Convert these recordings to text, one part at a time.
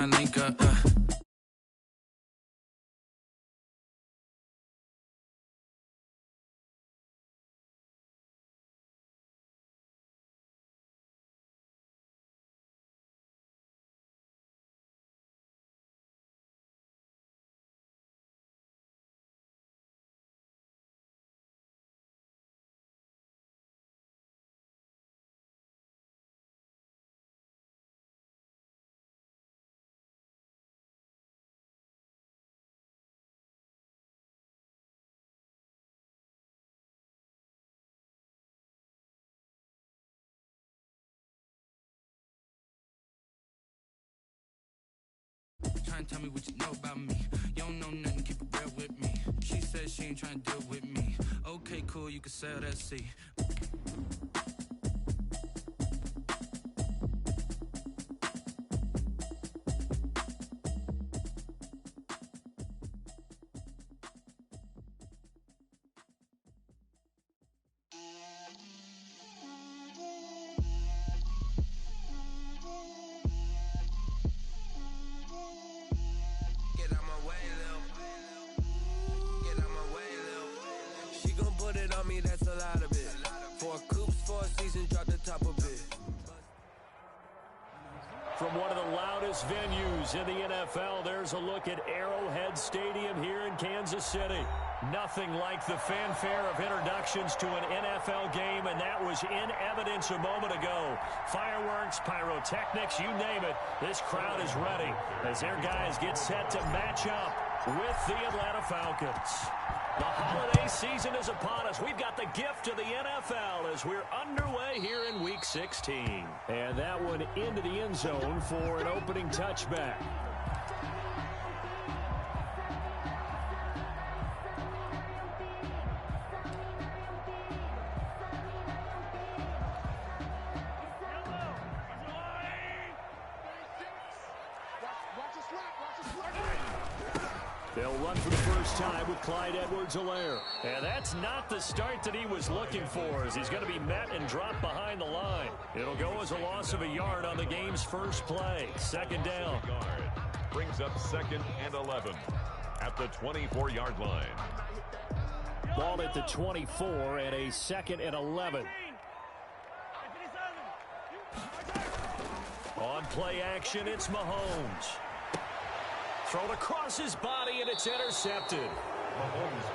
trying to link up. Trying to tell me what you know about me. You don't know nothing, keep it real with me. She said she ain't trying to deal with me. Okay, cool, you can sell that seat. That's a lot of it. 4 coops, 4 seasons, drop the top of it. From one of the loudest venues in the NFL, there's a look at Arrowhead Stadium here in Kansas City. Nothing like the fanfare of introductions to an NFL game, and that was in evidence a moment ago. Fireworks, pyrotechnics, you name it. This crowd is ready as their guys get set to match up with the Atlanta Falcons. The holiday season is upon us. We've got the gift of the NFL as we're underway here in Week 16. And that one into the end zone for an opening touchback. They'll run for the first time with Clyde Edwards-Helaire. And that's not the start that he was looking for, as he's going to be met and dropped behind the line. It'll go as a loss of a yard on the game's first play. Second down. Brings up 2nd and 11 at the 24-yard line. Ball at the 24 and a 2nd and 11. On play action, it's Mahomes. Thrown across his body, and it's intercepted.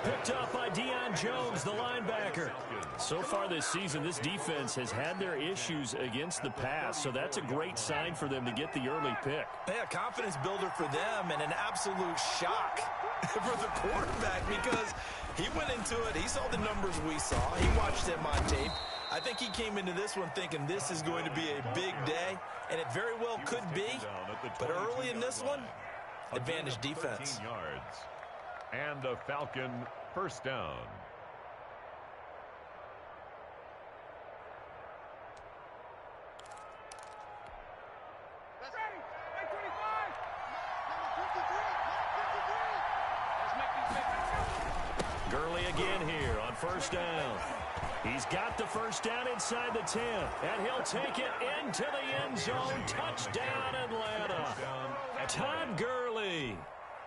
Picked up by Deion Jones, the linebacker. So far this season, this defense has had their issues against the pass, so that's a great sign for them to get the early pick. Yeah, confidence builder for them, and an absolute shock for the quarterback because he went into it. He saw the numbers we saw. He watched them on tape. I think he came into this one thinking this is going to be a big day, and it very well could be. But early in this one, advantage defense. Yards. And a Falcon first down. Gurley again here on first down. He's got the first down inside the 10, and he'll take it into the end zone. Touchdown, Atlanta. Todd Gurley,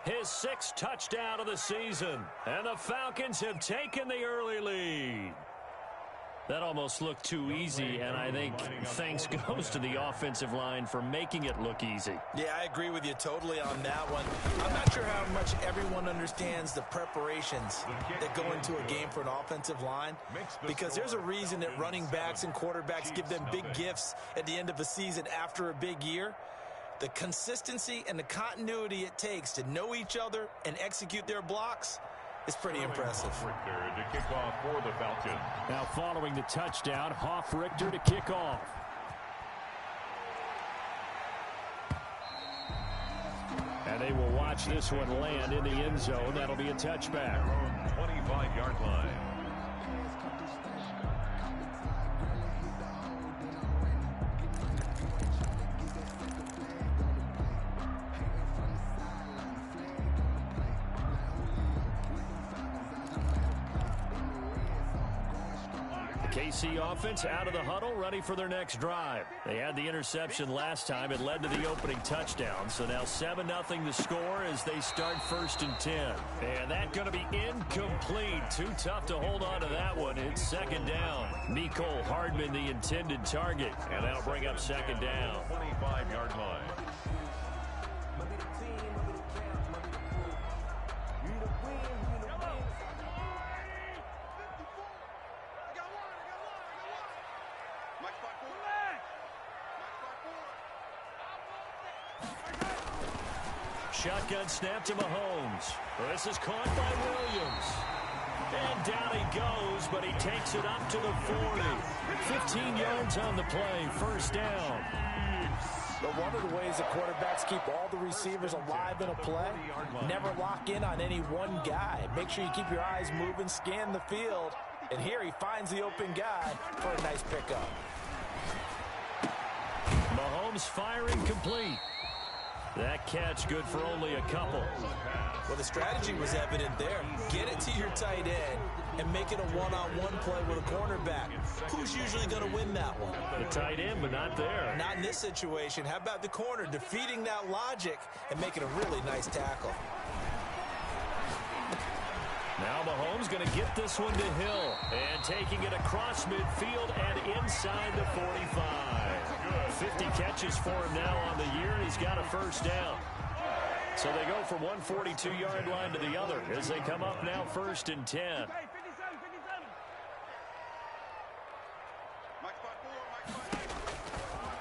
his 6th touchdown of the season, and the Falcons have taken the early lead. That almost looked too easy, and I think thanks goes to the offensive line for making it look easy. Yeah, I agree with you totally on that one. I'm not sure how much everyone understands the preparations that go into a game for an offensive line, because there's a reason that running backs and quarterbacks give them big gifts at the end of a season after a big year. The consistency and the continuity it takes to know each other and execute their blocks is pretty impressive. To kick off for the Falcons. Now following the touchdown, Richter to kick off. And they will watch this one land in the end zone. That'll be a touchback. 25-yard line. KC offense out of the huddle, ready for their next drive. They had the interception last time. It led to the opening touchdown. So now 7-0 the score as they start 1st and 10. And that's going to be incomplete. Too tough to hold on to that one. It's 2nd down. Mecole Hardman, the intended target. And that'll bring up 2nd down. 25-yard line. Shotgun snap to Mahomes. This is caught by Williams. And down he goes, but he takes it up to the 40. 15 yards on the play. 1st down. But one of the ways the quarterbacks keep all the receivers alive in a play, never lock in on any one guy. Make sure you keep your eyes moving, scan the field. And here he finds the open guy for a nice pickup. Mahomes firing complete. That catch good for only a couple. Well, the strategy was evident there. Get it to your tight end and make it a one-on-one play with a cornerback. Who's usually going to win that one? The tight end, but not there. Not in this situation. How about the corner defeating that logic and making a really nice tackle? Now Mahomes going to get this one to Hill. And taking it across midfield and inside the 45. 50 catches for him now on the year, and he's got a 1st down. So they go from one 42-yard line to the other as they come up now 1st and 10.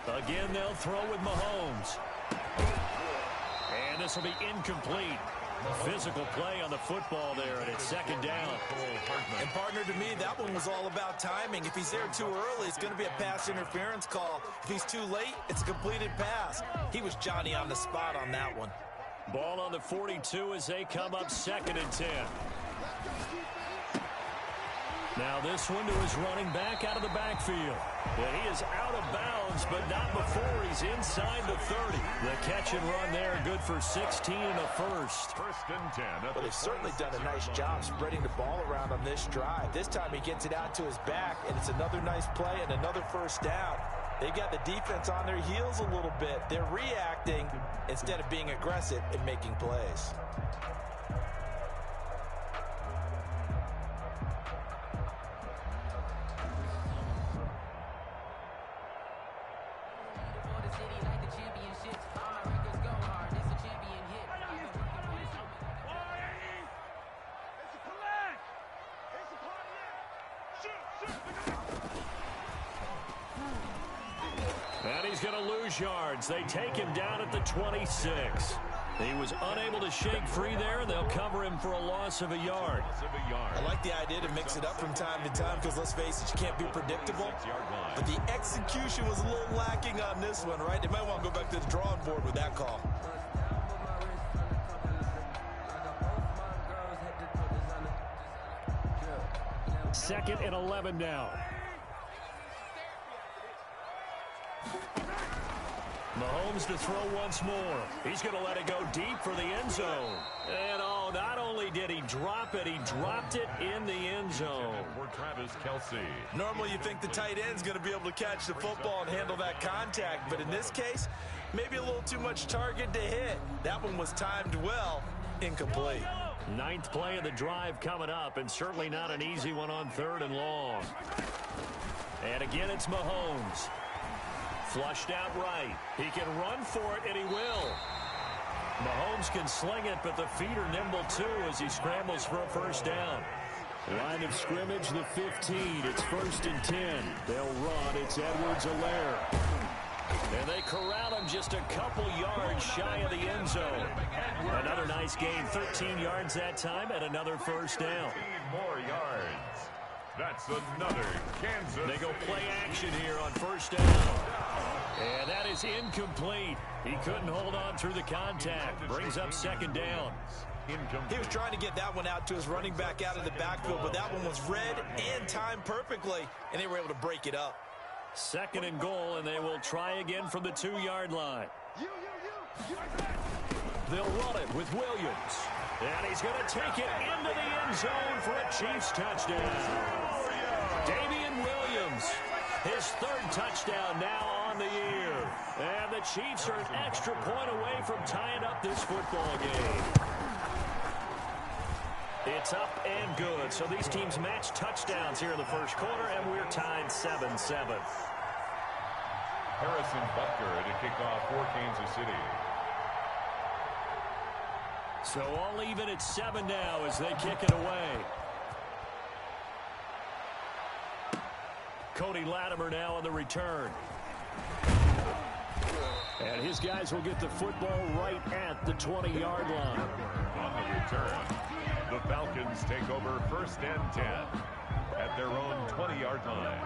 Again, they'll throw with Mahomes. And this will be incomplete. Physical play on the football there, and it's 2nd down. And partner, to me, that one was all about timing. If he's there too early, it's going to be a pass interference call. If he's too late, it's a completed pass. He was Johnny on the spot on that one. Ball on the 42 as they come up 2nd and 10. Now this one to his running back out of the backfield. And he is out of bounds, but not before he's inside the 30. The catch and run there, good for 16 and a 1st. 1st and 10. Well, they've certainly done a nice job spreading the ball around on this drive. This time he gets it out to his back, and it's another nice play and another 1st down. They've got the defense on their heels a little bit. They're reacting instead of being aggressive and making plays. And he's going to lose yards. They take him down at the 26. He was unable to shake free there, and they'll cover him for a loss of a yard. I like the idea to mix it up from time to time because, let's face it, you can't be predictable. But the execution was a little lacking on this one, right? They might want to go back to the drawing board with that call. Second and 11 now. Mahomes to throw once more. He's going to let it go deep for the end zone. And oh, not only did he drop it, he dropped it in the end zone. For Travis Kelce. Normally you think the tight end's going to be able to catch the football and handle that contact, but in this case, maybe a little too much target to hit. That one was timed well, incomplete. 9th play of the drive coming up, and certainly not an easy one on 3rd and long. And again, it's Mahomes. Flushed out right. He can run for it, and he will. Mahomes can sling it, but the feet are nimble, too, as he scrambles for a 1st down. Line of scrimmage, the 15. It's 1st and 10. They'll run. It's Edwards-Helaire. And they corral him just a couple yards shy of the end zone. Another nice gain, 13 yards that time, and another 1st down. 15 more yards. That's another Kansas. They go play action here on 1st down. And that is incomplete. He couldn't hold on through the contact. Brings up 2nd down. He was trying to get that one out to his running back out of the backfield, but that one was read and timed perfectly, and they were able to break it up. 2nd and goal, and they will try again from the 2-yard line. They'll run it with Williams. And he's going to take it into the end zone for a Chiefs touchdown. Damian Williams Mahomes. His third touchdown now on the year. And the Chiefs are an extra point away from tying up this football game. It's up and good. So these teams match touchdowns here in the first quarter, and we're tied 7-7. Harrison Butker to kick off for Kansas City. So all even at 7 now as they kick it away. Cody Latimer now on the return. And his guys will get the football right at the 20-yard line. On the return, the Falcons take over 1st and 10 at their own 20-yard line.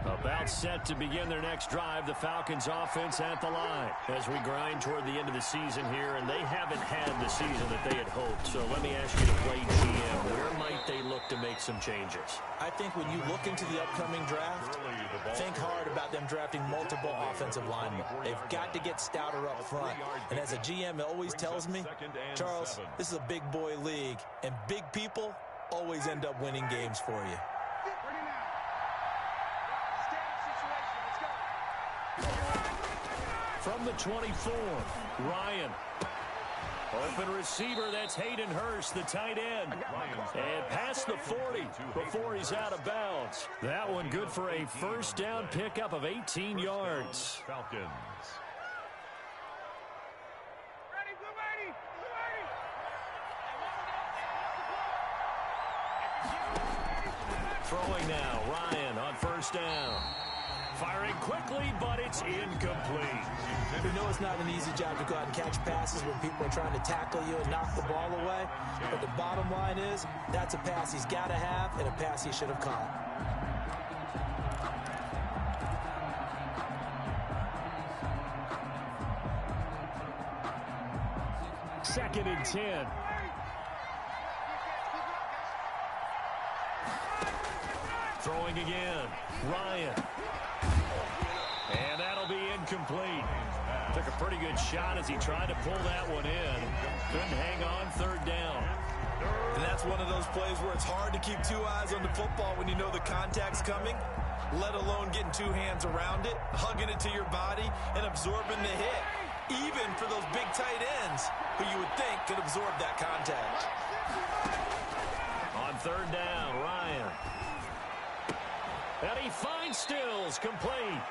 About set to begin their next drive, the Falcons offense at the line as we grind toward the end of the season here, and they haven't had the season that they had hoped. So let me ask you to play GM. Where might they look to make some changes? I think when you look into the upcoming draft, think hard about them drafting multiple offensive linemen. They've got to get stouter up front. And as a GM, it always tells me, Charles, this is a big boy league, and big people always end up winning games for you. From the 24, Ryan. Open receiver, that's Hayden Hurst, the tight end. And past the 40 before he's out of bounds. That one good for a first down pickup of 18 yards. Falcons. Throwing now, Ryan on first down. Firing quickly, but it's incomplete. We know it's not an easy job to go out and catch passes when people are trying to tackle you and knock the ball away. But the bottom line is, that's a pass he's got to have and a pass he should have caught. Second and 10. Throwing again, Ryan. And that'll be incomplete. Took a pretty good shot as he tried to pull that one in. Couldn't hang on third down. And that's one of those plays where it's hard to keep two eyes on the football when you know the contact's coming, let alone getting two hands around it, hugging it to your body, and absorbing the hit. Even for those big tight ends who you would think could absorb that contact. On third down, Ryan. And he finds Stills, complete.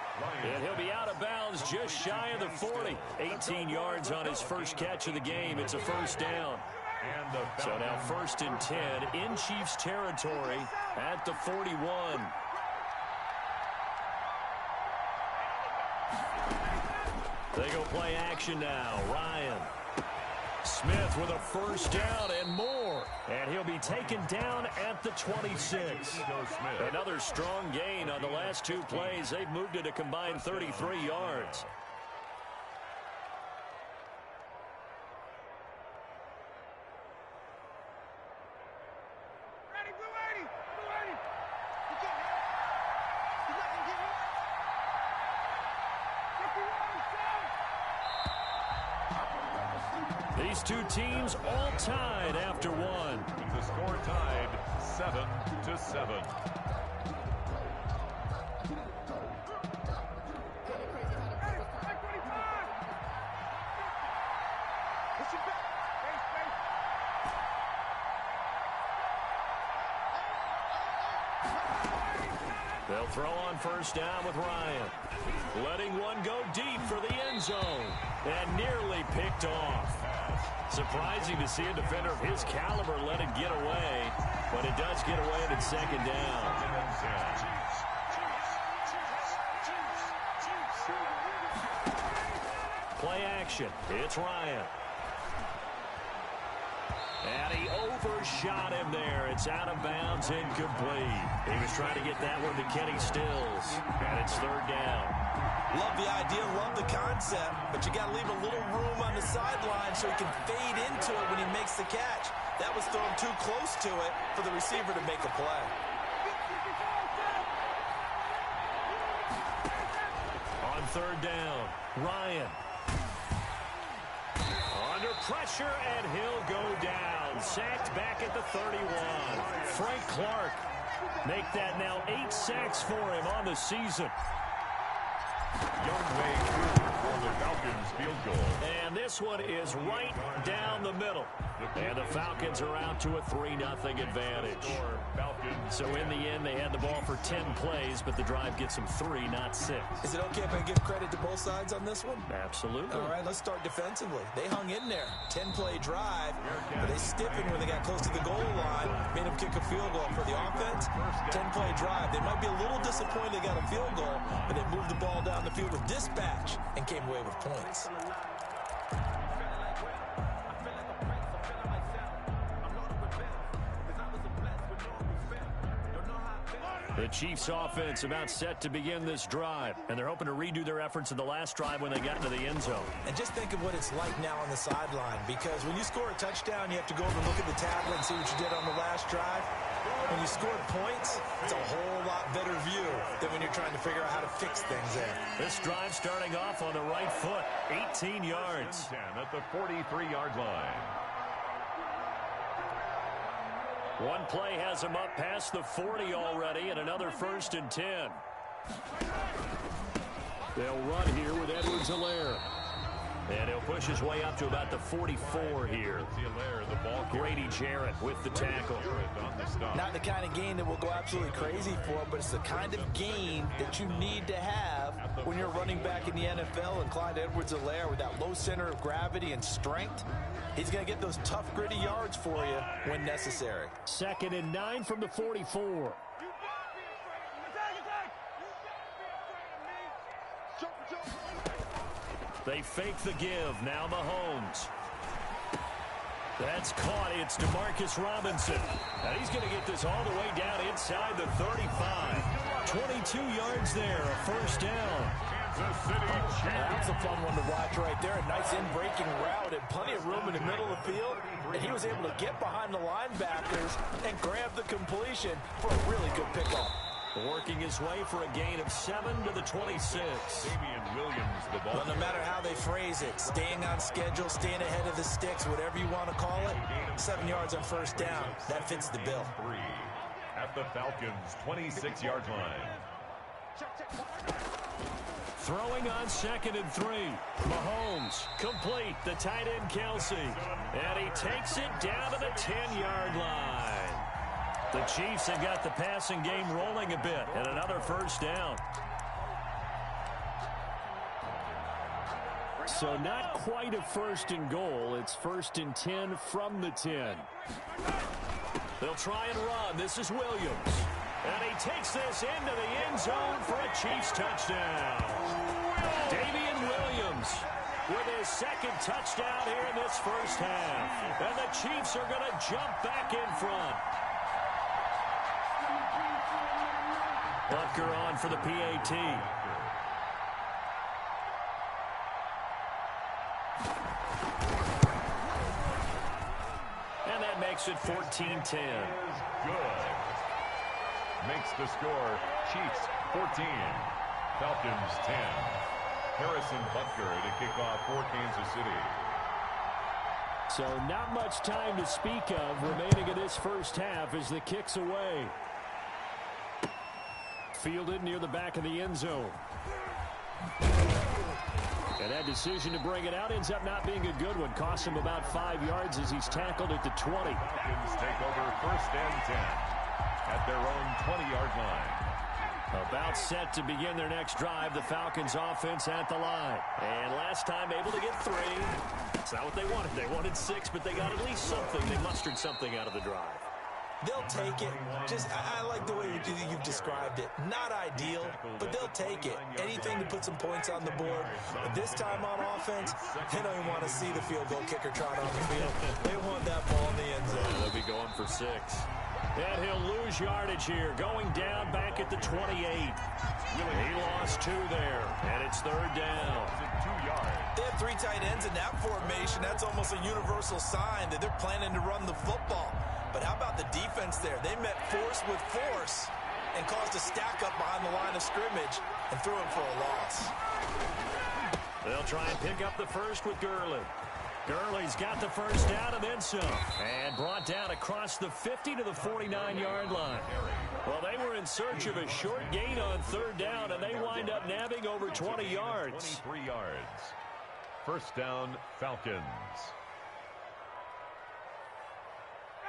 And he'll be out of bounds just shy of the 40. 18 yards on his first catch of the game. It's a first down. So now 1st and 10 in Chiefs territory at the 41. They go play action now. Ryan. Smith with a first down and more. And he'll be taken down at the 26. Another strong gain on the last two plays. They've moved it a combined 33 yards. These two teams all tied after one. The score tied 7-7. They'll throw on first down with Ryan. Letting one go deep for the end zone. And nearly picked off. Surprising to see a defender of his caliber let it get away. But it does get away at second down. Play action. It's Ryan. And he overshot him there. It's out of bounds, incomplete. He was trying to get that one to Kenny Stills. And it's third down. Love the idea, love the concept, but you got to leave a little room on the sideline so he can fade into it when he makes the catch. That was thrown too close to it for the receiver to make a play. On third down, Ryan. pressure, and he'll go down. Sacked back at the 31. Frank Clark make that now 8 sacks for him on the season. Young Wei Koo for the Falcons field goal. And this one is right down the middle. And the Falcons are out to a 3-0 advantage. So in the end, they had the ball for 10 plays, but the drive gets them 3, not 6. Is it okay if I give credit to both sides on this one? Absolutely. All right, let's start defensively. They hung in there. 10-play drive, but they stiffened when they got close to the goal line, made them kick a field goal. For the offense, 10-play drive. They might be a little disappointed they got a field goal, but they moved the ball down the field with dispatch and came away with points. The Chiefs offense about set to begin this drive, and they're hoping to redo their efforts in the last drive when they got into the end zone. And just think of what it's like now on the sideline, because when you score a touchdown, you have to go over and look at the tablet and see what you did on the last drive. When you scored points, it's a whole lot better view than when you're trying to figure out how to fix things there. This drive starting off on the right foot, 18 yards. 10 at the 43-yard line. One play has him up past the 40 already, and another 1st and 10. They'll run here with Edwards-Helaire. And he'll push his way up to about the 44 here. Grady Jarrett with the tackle. Not the kind of game that we'll go absolutely crazy for, but it's the kind of game that you need to have when you're running back in the NFL. And Clyde Edwards-Helaire, with that low center of gravity and strength, he's going to get those tough, gritty yards for you when necessary. 2nd and 9 from the 44. They fake the give. Now Mahomes. That's caught. It's DeMarcus Robinson. And he's going to get this all the way down inside the 35. 22 yards there. A 1st down. That's a fun one to watch right there. A nice in-breaking route and plenty of room in the middle of the field. And he was able to get behind the linebackers and grab the completion for a really good pickup. Working his way for a gain of 7 to the 26. Damian Williams, the ball. Well, no matter how they phrase it, staying on schedule, staying ahead of the sticks, whatever you want to call it, 7 yards on 1st down. That fits the bill. 3 at the Falcons' 26-yard line. Throwing on 2nd and 3. Mahomes complete. The tight end Kelsey. And he takes it down to the 10-yard line. The Chiefs have got the passing game rolling a bit, and another 1st down. So not quite a 1st and goal. It's 1st and 10 from the 10. They'll try and run. This is Williams. And he takes this into the end zone for a Chiefs touchdown. Damian Williams with his 2nd touchdown here in this 1st half. And the Chiefs are going to jump back in front. Butker on for the PAT. And that makes it 14-10. Good. Makes the score Chiefs 14, Falcons 10. Harrison Butker to kick off for Kansas City. So not much time to speak of remaining in this 1st half as the kick's away. Fielded near the back of the end zone. And that decision to bring it out ends up not being a good one. Costs him about 5 yards as he's tackled at the 20. Falcons take over 1st and 10 at their own 20-yard line. About set to begin their next drive. The Falcons offense at the line. And last time able to get 3. It's not what they wanted. They wanted 6, but they got at least something. They mustered something out of the drive. They'll take it. I like the way you've described it. Not ideal, but they'll take it. Anything to put some points on the board. But this time on offense, they don't even want to see the field goal kicker trot on the field. They want that ball in the end zone. They'll be going for 6. And he'll lose yardage here. Going down back at the 28. He lost 2 there. And it's 3rd down. 2 yards. They have 3 tight ends in that formation. That's almost a universal sign that they're planning to run the football. But how about the defense there? They met force with force and caused a stack up behind the line of scrimmage and threw him for a loss. They'll try and pick up the 1st with Gurley. Gurley's got the first down and then some. And brought down across the 50 to the 49-yard line. Well, they were in search of a short gain on third down, and they wind up nabbing over 20 yards. 23 yards. First down, Falcons.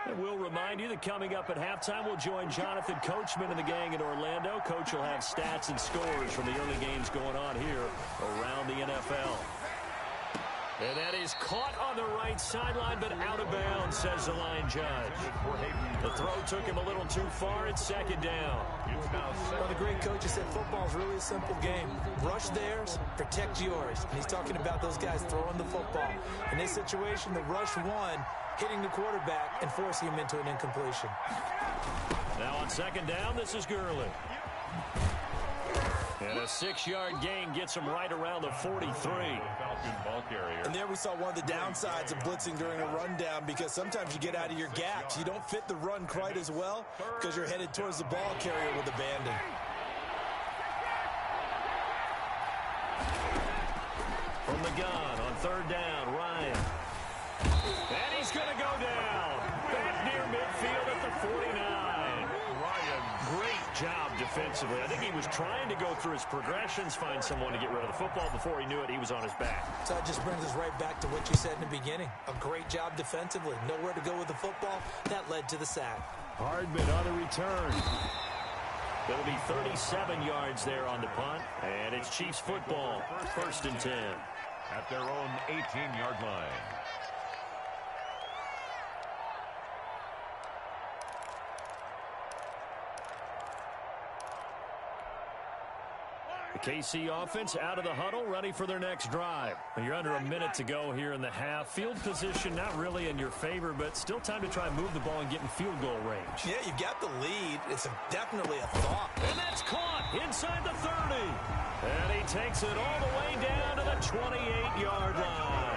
And we'll remind you that coming up at halftime, we'll join Jonathan Coachman and the gang in Orlando. Coach will have stats and scores from the early games going on here around the NFL. And that is caught on the right sideline, but out of bounds, says the line judge. The throw took him a little too far. It's second down. Well, the great coach has said football is really a simple game. Rush theirs, protect yours. And he's talking about those guys throwing the football. In this situation, the rush won, hitting the quarterback and forcing him into an incompletion. Now on second down, this is Gurley. And a 6-yard gain gets him right around the 43. And there we saw one of the downsides of blitzing during a rundown, because sometimes you get out of your gaps. You don't fit the run quite as well because you're headed towards the ball carrier with abandon. From the gun on third down, Ryan. And he's going to go down. Back near midfield at the 49. Great job defensively. I think he was trying to go through his progressions, find someone to get rid of the football. Before he knew it, he was on his back. So that just brings us right back to what you said in the beginning. A great job defensively. Nowhere to go with the football. That led to the sack. Hardman on the return. It'll be 37 yards there on the punt. And it's Chiefs football. First and 10. At their own 18-yard line. The KC offense out of the huddle, ready for their next drive. You're under a minute to go here in the half. Field position not really in your favor, but still time to try and move the ball and get in field goal range. Yeah, you've got the lead. It's definitely a thought. And that's caught inside the 30. And he takes it all the way down to the 28-yard line.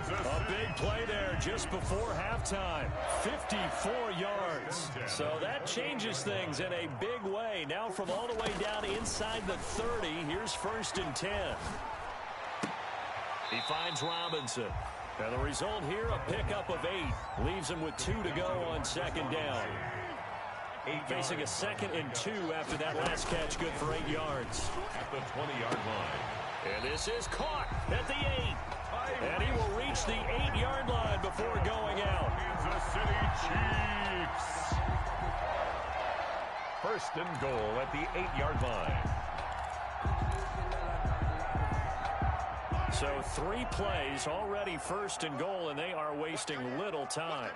A big play there just before halftime. 54 yards. So that changes things in a big way. Now from all the way down inside the 30, here's first and 10. He finds Robinson. And the result here, a pickup of 8. Leaves him with 2 to go on second down. Facing a second and 2 after that last catch, good for 8 yards. At the 20-yard line. And this is caught at the 8. And he will reach the 8-yard line before going out. Kansas City Chiefs. First and goal at the 8-yard line. So 3 plays already first and goal, and they are wasting little time.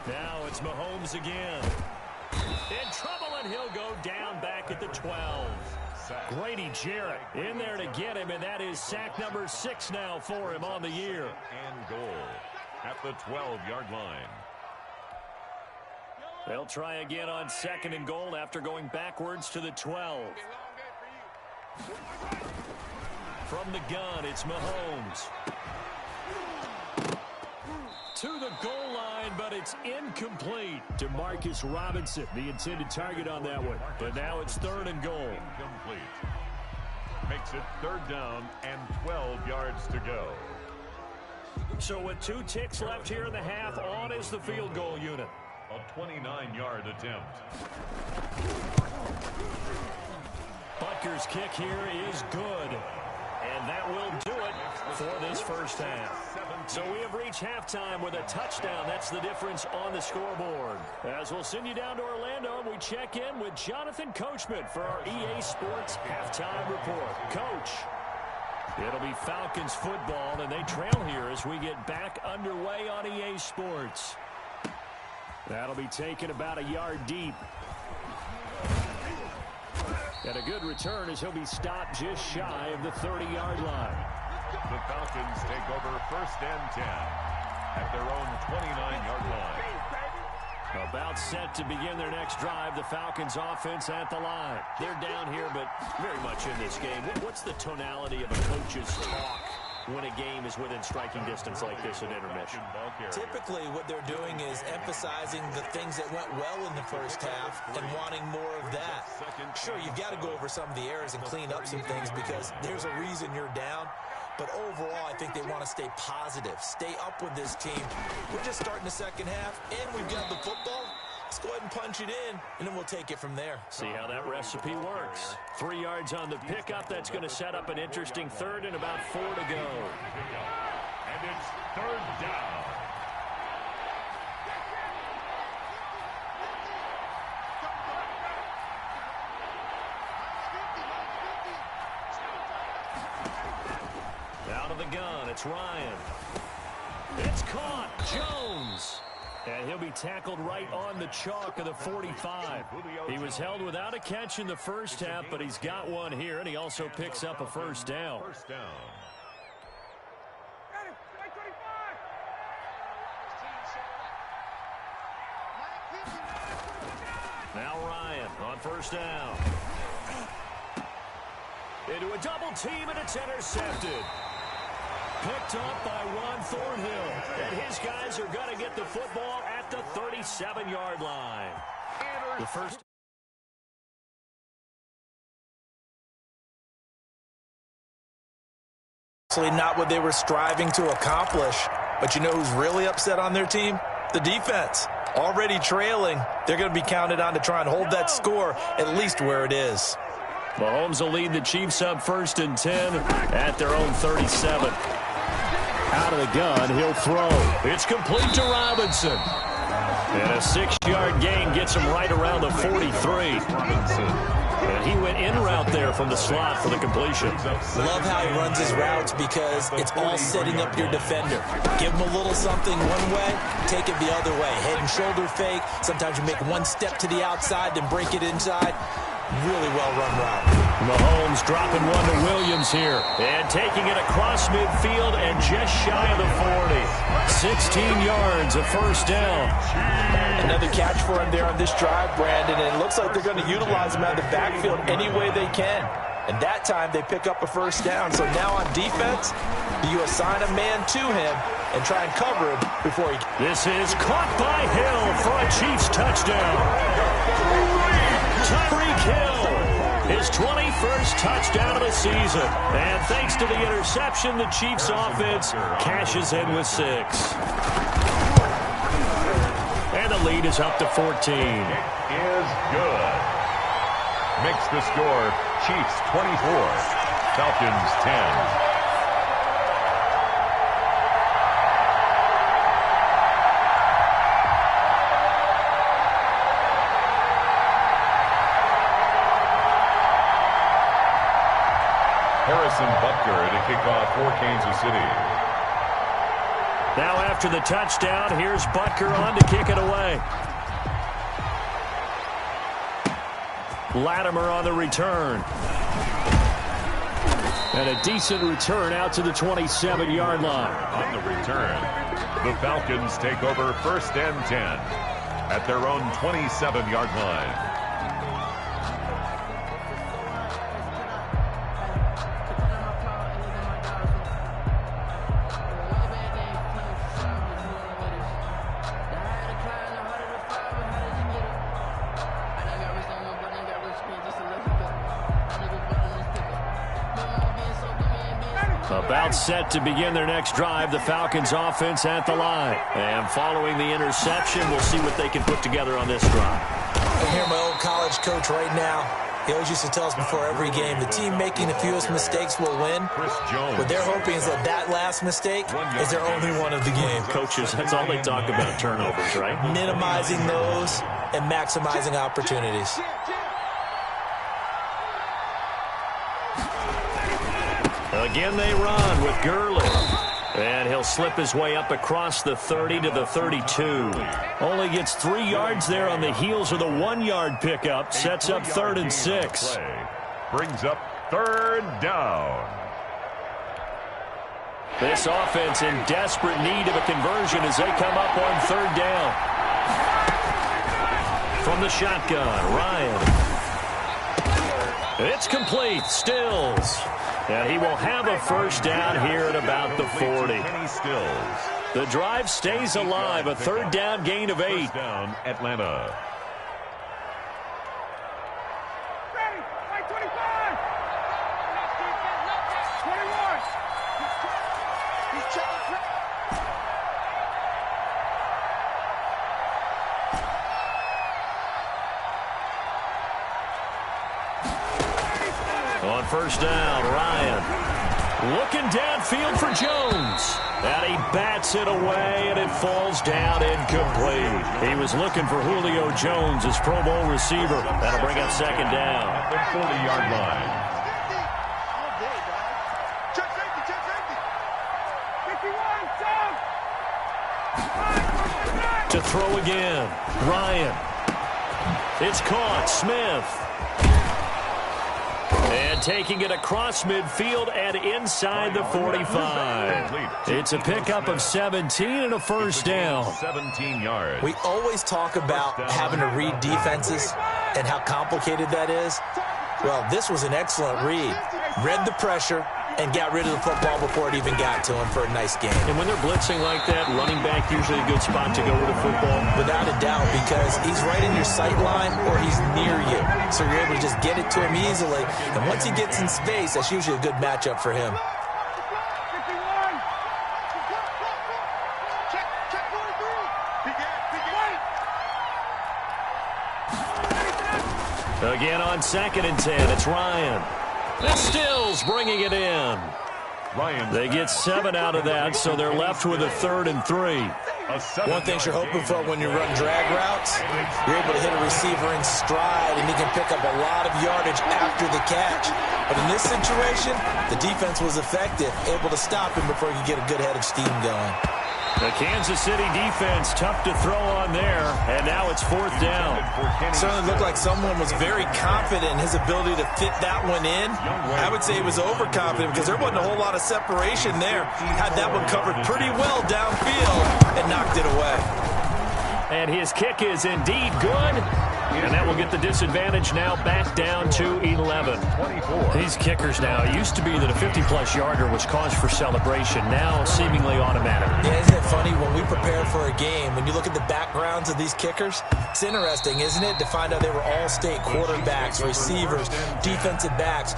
Now it's Mahomes again. In trouble, and he'll go down back at the 12. Grady Jarrett in there to get him, and that is sack number 6 now for him on the year. And goal at the 12-yard line. They'll try again on second and goal after going backwards to the 12. From the gun, it's Mahomes. To the goal line, but it's incomplete. Demarcus Robinson, the intended target on that one. But now it's third and goal. Incomplete. Makes it third down and 12 yards to go. So with 2 ticks left here in the half, on is the field goal unit. A 29-yard attempt. Butker's kick here is good. And that will do it for this first half. So we have reached halftime with a touchdown. That's the difference on the scoreboard. As we'll send you down to Orlando, and we check in with Jonathan Coachman for our EA Sports Halftime Report. Coach, it'll be Falcons football, and they trail here as we get back underway on EA Sports. That'll be taken about a yard deep. And a good return as he'll be stopped just shy of the 30-yard line. The Falcons take over first and 10 at their own 29-yard line. About set to begin their next drive, the Falcons offense at the line. They're down here, but very much in this game. What's the tonality of a coach's talk when a game is within striking distance like this at intermission. Typically, what they're doing is emphasizing the things that went well in the first half and wanting more of that. Sure, you've got to go over some of the errors and clean up some things because there's a reason you're down. But overall, I think they want to stay positive, stay up with this team. We're just starting the second half, and we've got the football. Let's go ahead and punch it in, and then we'll take it from there. See how that recipe works. 3 yards on the pickup. That's going to set up an interesting third and about 4 to go. And it's third down. Out of the gun, it's Ryan. It's caught. Jones. And he'll be tackled right on the chalk of the 45. He was held without a catch in the first half, but he's got one here, and he also picks up a first down. Now Ryan on first down. Into a double team, and it's intercepted. Picked up by Ron Thornhill. And his guys are going to get the football at the 37-yard line. The first. Not what they were striving to accomplish. But you know who's really upset on their team? The defense. Already trailing. They're going to be counted on to try and hold that score at least where it is. Mahomes will lead the Chiefs up 1st and 10 at their own 37. Out of the gun, he'll throw. It's complete to Robinson. And a 6-yard gain gets him right around the 43. And he went in route there from the slot for the completion. Love how he runs his routes because it's all setting up your defender. Give him a little something one way, take it the other way. Head and shoulder fake. Sometimes you make one step to the outside, then break it inside. Really well-run route. Mahomes dropping one to Williams here. And taking it across midfield and just shy of the 40. 16 yards, a first down. Another catch for him there on this drive, Brandon. And it looks like they're going to utilize him out of the backfield any way they can. And that time they pick up a first down. So now on defense, you assign a man to him and try and cover him before he... This is caught by Hill for a Chiefs touchdown. Tyreek Hill, his 21st touchdown of the season. And thanks to the interception, the Chiefs offense cashes in with 6. And the lead is up to 14. It is good. Makes the score Chiefs 24, Falcons 10. Butker to kick off for Kansas City. Now after the touchdown, here's Butker on to kick it away. Latimer on the return. And a decent return out to the 27-yard line. On the return, the Falcons take over 1st and 10 at their own 27-yard line. About set to begin their next drive, the Falcons offense at the line. And following the interception, we'll see what they can put together on this drive. I hear my old college coach right now. He always used to tell us before every game, the team making the fewest mistakes will win. What they're hoping is that that last mistake is their only one of the game. Coaches, that's all they talk about, turnovers, right? Minimizing those and maximizing opportunities. Again, they run with Gurley. And he'll slip his way up across the 30 to the 32. Only gets 3 yards there on the heels of the 1-yard pickup. Sets up 3rd and 6. Brings up 3rd down. This offense in desperate need of a conversion as they come up on 3rd down. From the shotgun, Ryan. It's complete. Stills. And he will have a first down here at about the 40. The drive stays alive. A third down gain of 8. First down, Atlanta. On first down, Ryan looking downfield for Jones. And he bats it away, and it falls down incomplete. He was looking for Julio Jones, his Pro Bowl receiver. That'll bring up second down. At the 40-yard line. To throw again, Ryan. It's caught, Smith. And taking it across midfield and inside the 45. It's a pickup of 17 and a first down. 17 yards. We always talk about having to read defenses and how complicated that is. Well, this was an excellent read. Read the pressure and got rid of the football before it even got to him for a nice game. And when they're blitzing like that, running back usually a good spot to go with the football. Without a doubt, because he's right in your sight line or he's near you. So you're able to just get it to him easily. And once he gets in space, that's usually a good matchup for him. Again on 2nd and 10, it's Ryan. And Stills bringing it in. Ryan. They get 7 out of that, so they're left with a 3rd and 3. One thing you're hoping for when you run drag routes, you're able to hit a receiver in stride, and he can pick up a lot of yardage after the catch. But in this situation, the defense was effective, able to stop him before he could get a good head of steam going. The Kansas City defense tough to throw on there, and now it's 4th down. Certainly looked like someone was very confident in his ability to fit that one in. I would say he was overconfident because there wasn't a whole lot of separation there. Had that one covered pretty well downfield and knocked it away. And his kick is indeed good. And that will get the disadvantage now back down to 11. These kickers now, it used to be that a 50-plus yarder was cause for celebration. Now seemingly automatic. Yeah, isn't it funny when we prepare for a game, when you look at the backgrounds of these kickers, it's interesting, isn't it, to find out they were all-state quarterbacks, receivers, defensive backs,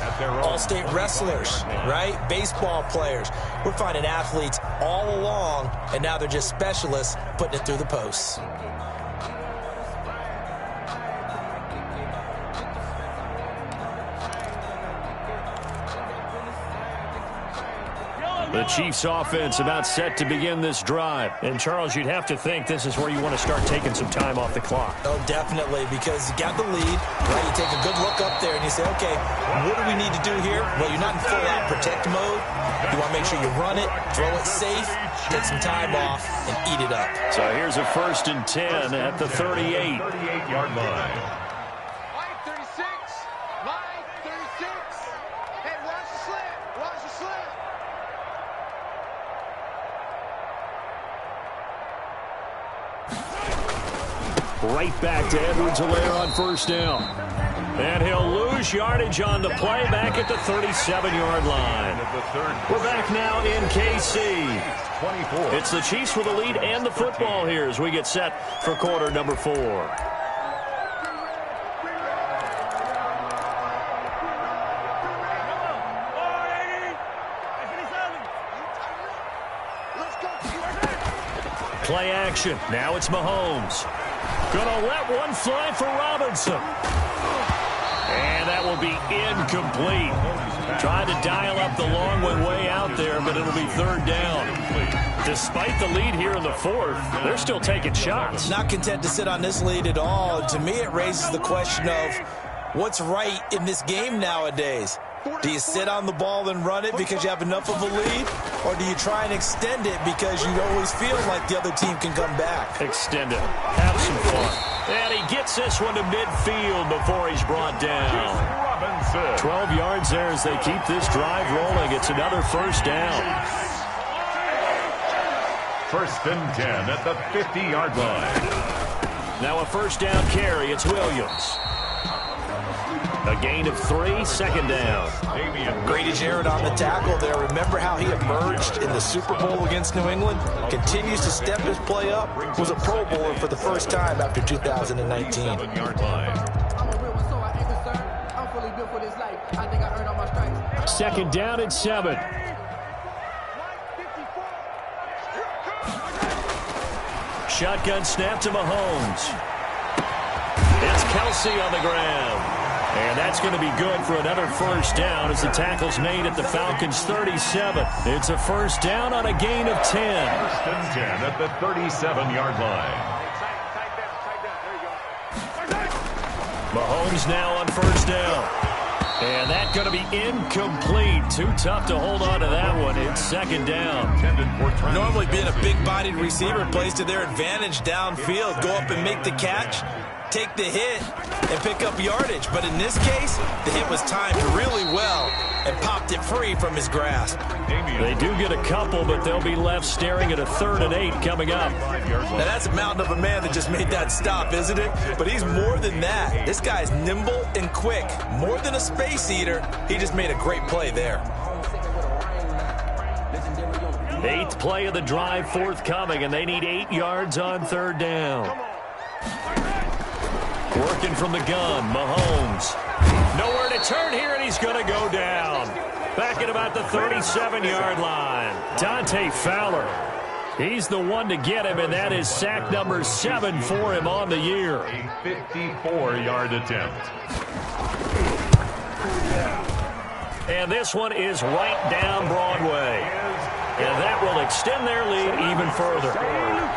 all-state wrestlers, right? Baseball players. We're finding athletes all along, and now they're just specialists putting it through the posts. The Chiefs offense about set to begin this drive. And, Charles, you'd have to think this is where you want to start taking some time off the clock. Oh, definitely, because you got the lead, right? You take a good look up there and you say, okay, what do we need to do here? Well, you're not in full-out protect mode. You want to make sure you run it, throw it safe, take some time off, and eat it up. So here's a 1st and 10 at the 38. 38-yard line. Right back to Edwards-Helaire on 1st down. And he'll lose yardage on the play back at the 37-yard line. We're back now in KC. It's the Chiefs with the lead and the football here as we get set for quarter number 4. Play action. Now it's Mahomes. Gonna let one fly for Robinson. And that will be incomplete. Tried to dial up the long one way out there, but it'll be 3rd down. Despite the lead here in the 4th, they're still taking shots. Not content to sit on this lead at all. To me, it raises the question of what's right in this game nowadays. Do you sit on the ball and run it because you have enough of a lead? Or do you try and extend it because you always feel like the other team can come back? Extend it. Have some fun. And he gets this one to midfield before he's brought down. 12 yards there as they keep this drive rolling. It's another 1st down. 1st and 10 at the 50-yard line. Now a 1st down carry. It's Williams. A gain of 3, second down. Grady Jarrett on the tackle there. Remember how he emerged in the Super Bowl against New England? Continues to step his play up. Was a Pro Bowler for the first time after 2019. Second down and 7. Shotgun snap to Mahomes. It's Kelsey on the ground. And that's going to be good for another first down as the tackle's made at the Falcons' 37. It's a first down on a gain of 10. First and 10 at the 37-yard line. Mahomes now on first down. And that's going to be incomplete. Too tough to hold on to that one. It's second down. Normally being a big-bodied receiver plays to their advantage downfield. Go up and make the catch, take the hit, and pick up yardage. But in this case, the hit was timed really well and popped it free from his grasp. They do get a couple, but they'll be left staring at a 3rd and 8 coming up. Now that's a mountain of a man that just made that stop, isn't it? But he's more than that. This guy's nimble and quick. More than a space eater, he just made a great play there. 8th play of the drive forthcoming, and they need 8 yards on 3rd down. Working from the gun, Mahomes. Nowhere to turn here, and he's going to go down. Back at about the 37-yard line. Dante Fowler. He's the one to get him, and that is sack number 7 for him on the year. A 54-yard attempt. And this one is right down Broadway. And that will extend their lead even further.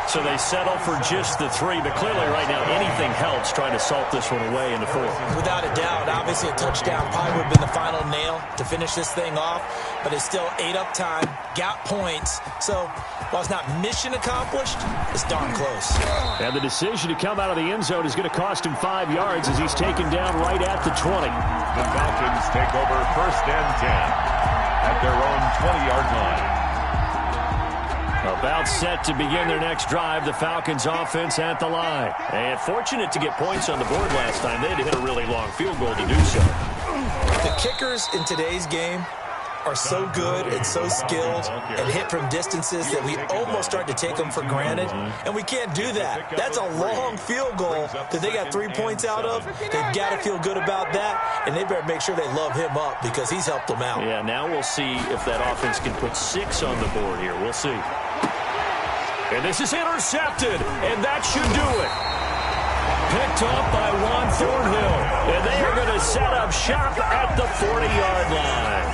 So they settle for just the 3. But clearly right now anything helps trying to salt this one away in the 4th. Without a doubt, obviously a touchdown probably would have been the final nail to finish this thing off. But it's still 8 up time, got points. So while it's not mission accomplished, it's darn close. And the decision to come out of the end zone is going to cost him 5 yards as he's taken down right at the 20. The Falcons take over first and 10 at their own 20-yard line. About set to begin their next drive, the Falcons offense at the line. And fortunate to get points on the board last time. They had to hit a really long field goal to do so. The kickers in today's game are so good and so skilled and hit from distances that we almost start to take them for granted. And we can't do that. That's a long field goal that they got 3 points out of. They've got to feel good about that, and they better make sure they love him up because he's helped them out. Yeah, now we'll see if that offense can put 6 on the board here. We'll see. And this is intercepted, and that should do it. Picked up by Juan Thornhill, and they are going to set up shop at the 40-yard line.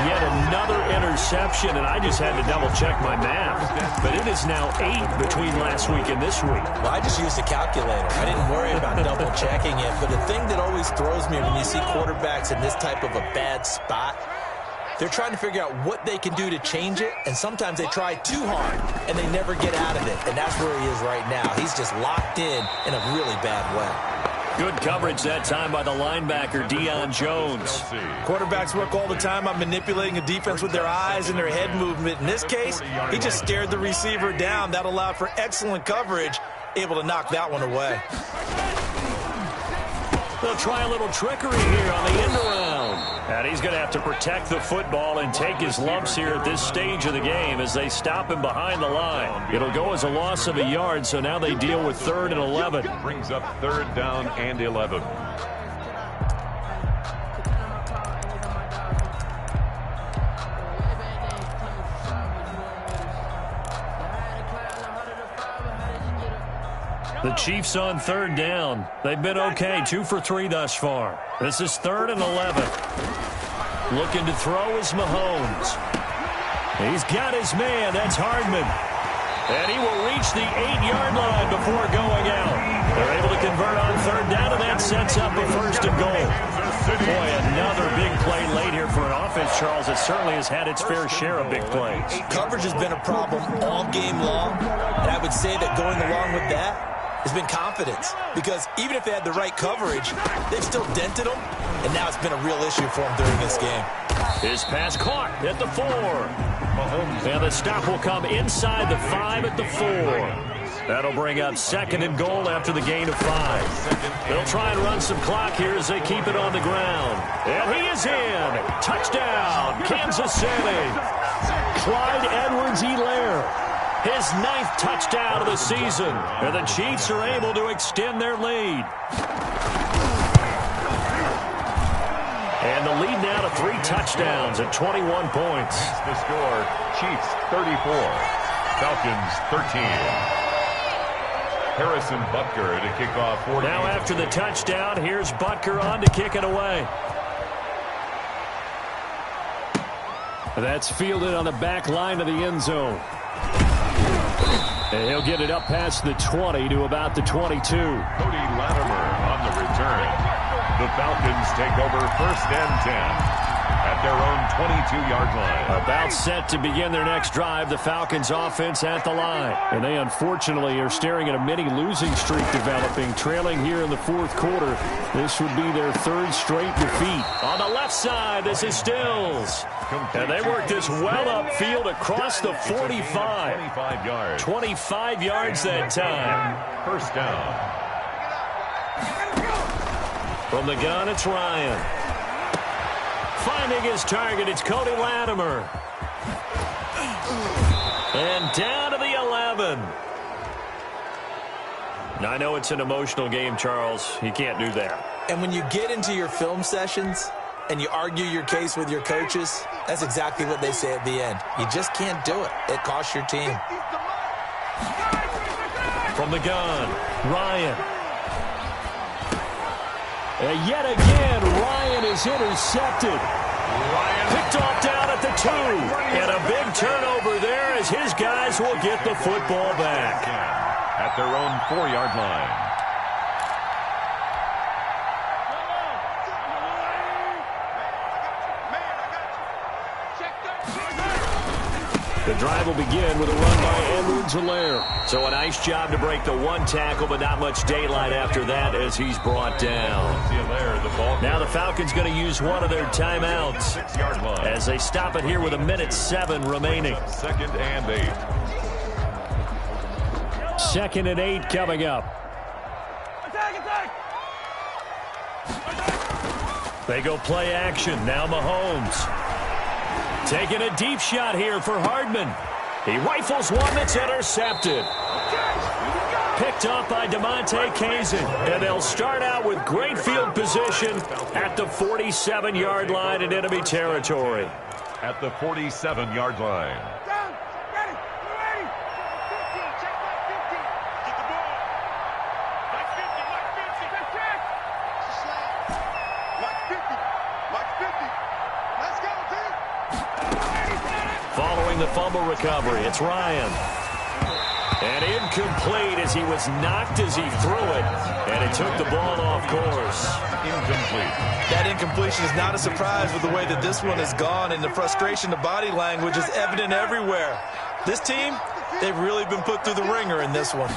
Yet another interception, and I just had to double-check my math. But it is now 8 between last week and this week. Well, I just used a calculator. I didn't worry about double-checking it. But the thing that always throws me when you see quarterbacks in this type of a bad spot, they're trying to figure out what they can do to change it, and sometimes they try too hard, and they never get out of it. And that's where he is right now. He's just locked in a really bad way. Good coverage that time by the linebacker, Deion Jones. Quarterbacks work all the time on manipulating a defense with their eyes and their head movement. In this case, he just stared the receiver down. That allowed for excellent coverage, able to knock that one away. They'll try a little trickery here on the end around. And he's going to have to protect the football and take his lumps here at this stage of the game as they stop him behind the line. It'll go as a loss of a yard, so now they deal with 3rd and 11. Brings up 3rd down and 11. The Chiefs on 3rd down. They've been okay, 2 for 3 thus far. This is 3rd and 11. Looking to throw is Mahomes. He's got his man. That's Hardman. And he will reach the 8-yard line before going out. They're able to convert on 3rd down, and that sets up a 1st and goal. Boy, another big play late here for an offense, Charles, that certainly has had its fair share of big plays. Coverage has been a problem all game long, and I would say that going along with that has been confidence, because even if they had the right coverage, they've still dented them, and now it's been a real issue for them during this game. His pass caught at the 4. And the stop will come inside the 5 at the 4. That'll bring up 2nd and goal after the gain of 5. They'll try and run some clock here as they keep it on the ground. And he is in. Touchdown, Kansas City. Clyde Edwards-Helaire, his 9th touchdown of the season. And the Chiefs are able to extend their lead. And the lead now to 3 touchdowns at 21 points. The score, Chiefs 34, Falcons 13. Harrison Butker to kick off 40. Now after the touchdown, here's Butker on to kick it away. That's fielded on the back line of the end zone. And he'll get it up past the 20 to about the 22. Cody Latimer on the return. The Falcons take over 1st and 10 at their own 22-yard line. About set to begin their next drive, the Falcons offense at the line. And they unfortunately are staring at a mini losing streak developing, trailing here in the 4th quarter. This would be their 3rd straight defeat. On the left side, this is Stills. And they work this well upfield across the 45. 25 yards. 25 yards that time. 1st down. From the gun, it's Ryan. Finding his target, it's Cody Latimer. And down to the 11. Now, I know it's an emotional game, Charles. You can't do that. And when you get into your film sessions and you argue your case with your coaches, that's exactly what they say at the end. You just can't do it. It costs your team. From the gun, Ryan. And yet again, Ryan is intercepted. Picked off down at the 2. And a big turnover there as his guys will get the football back. At their own 4-yard line. The drive will begin with a run by Edwards-Helaire. So a nice job to break the 1 tackle, but not much daylight after that as he's brought down. Now the Falcons going to use one of their timeouts as they stop it here with 1:07 remaining. 2nd and 8. 2nd and 8 coming up. They go play action. Now Mahomes. Taking a deep shot here for Hardman. He rifles one that's intercepted. Picked up by DeMonte Kazin. And they'll start out with great field position at the 47-yard line in enemy territory. At the 47-yard line. Following the fumble recovery, it's Ryan. And incomplete as he was knocked as he threw it. And it took the ball off course. Incomplete. That incompletion is not a surprise with the way that this one has gone, and the frustration, the body language is evident everywhere. This team, they've really been put through the ringer in this one.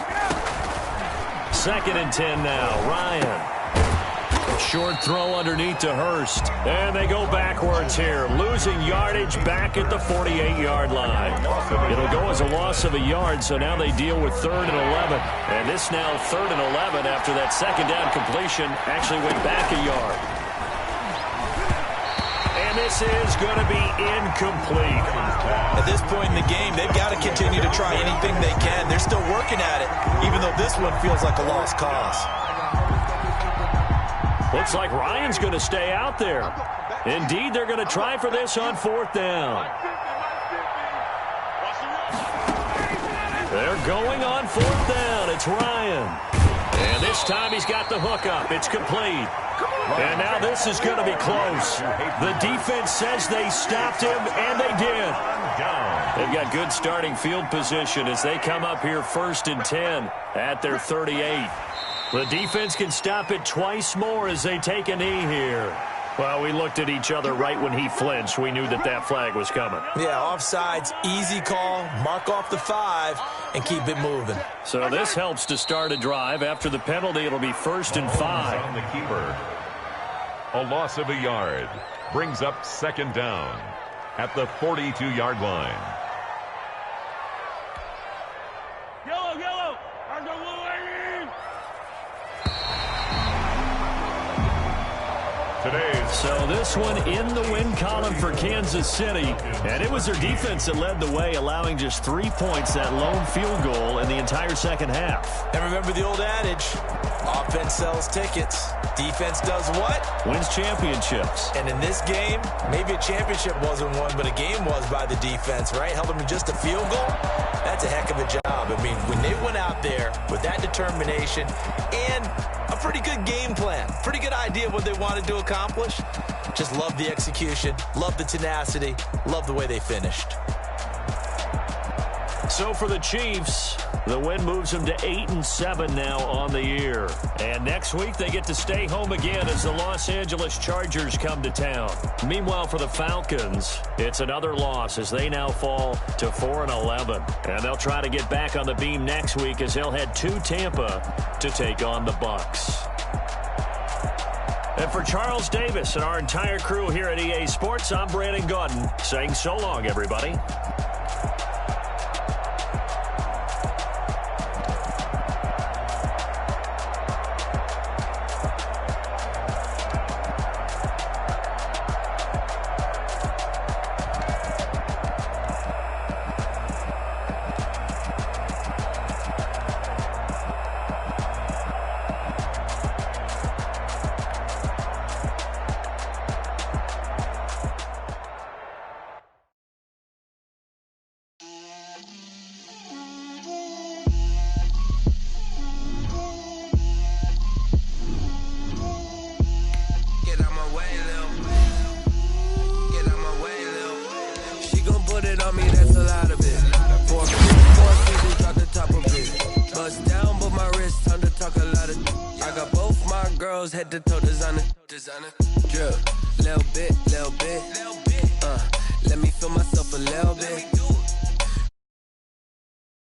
2nd and 10 now. Ryan. Short throw underneath to Hurst. And they go backwards here. Losing yardage back at the 48-yard line. It'll go as a loss of a yard, so now they deal with 3rd and 11. And this now 3rd and 11 after that 2nd down completion actually went back a yard. And this is going to be incomplete. At this point in the game, they've got to continue to try anything they can. They're still working at it, even though this one feels like a lost cause. Looks like Ryan's going to stay out there. Indeed, they're going to try for this on 4th down. They're going on 4th down. It's Ryan. And this time he's got the hook up. It's complete. And now this is going to be close. The defense says they stopped him, and they did. They've got good starting field position as they come up here 1st and 10 at their 38. The defense can stop it twice more as they take a knee here. Well, we looked at each other right when he flinched. We knew that that flag was coming. Yeah, offsides, easy call, mark off the 5, and keep it moving. So this helps to start a drive. After the penalty, it'll be 1st and 5. On the keeper. A loss of a yard. Brings up 2nd down at the 42-yard line. Yellow, yellow. So this one in the win column for Kansas City. And it was their defense that led the way, allowing just 3 points, that lone field goal in the entire second half. And remember the old adage, offense sells tickets. Defense does what? Wins championships. And in this game, maybe a championship wasn't won, but a game was by the defense, right? Held them to just a field goal. That's a heck of a job. I mean, when they went out there with that determination and a pretty good game plan, pretty good idea of what they wanted to accomplish, just love the execution, love the tenacity, love the way they finished. So for the Chiefs, the win moves them to 8-7 now on the year. And next week they get to stay home again as the Los Angeles Chargers come to town. Meanwhile, for the Falcons, it's another loss as they now fall to 4-11. And they'll try to get back on the beam next week as they'll head to Tampa to take on the Bucs. And for Charles Davis and our entire crew here at EA Sports, I'm Brandon Gaudin saying so long, everybody. Head to toe designer, drip, little bit, let me feel myself a little bit.